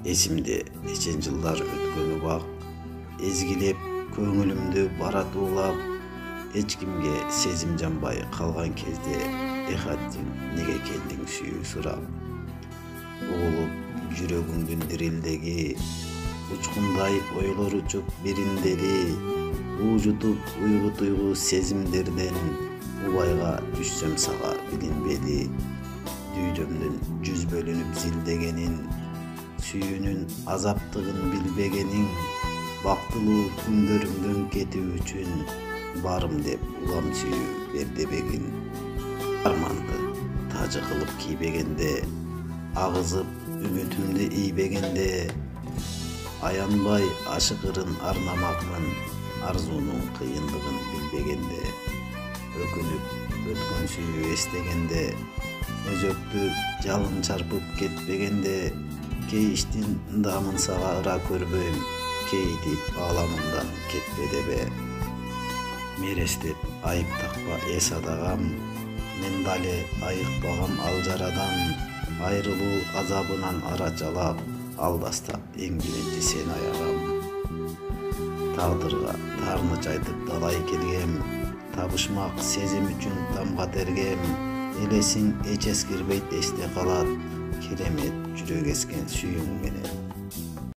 Esimde nечen жылдар өткөнү бак, эзгилеп көңүлүмдү баратуулап, эч кимге сезим жанбай калган кезде эхаттин неге келдиң сүйүү сурап, угулуп жүрөгүңдүн дирилдеги, учкундай ойлор учуп бириндери, уужутуп уйгу туйгу сезимдерден убайга түшсөм сага билинбеди, дүйдөмдүн жүз бөлүнүп зилдегенин, сүйүүнүн азаптыгын билбегениң, бактылуу күндөрүмдөн кетүү үчүн барым деп улам сүйүү бер дебегин. Арманды тажы кылып кийбегенде, агызып үмүтүмдү ийбегенде, аянбай ашыгырын арнамакмын, арзуунун кыйындыгын билбегенде, өкүнүп өткөн сүйүү эстегенде, өзөктү жалын чарпып кетпегенде, кейиштин ындамын сага ыра көрбөйм, кейитип ааламымдан кетпе дебе. Мерестеп айып такпа эс адагам, мен дали айыкпагам ал жарадан, айрылуу азабынан арачалап, алдастап эң биринчи сени аягам. Тагдырга таарыныч айтып далай келгем, табышмак сезим үчүн тамга тергем, элесиң эч эскирбейт эсте калат, керемет жүрөк эскен сүйүүң менен.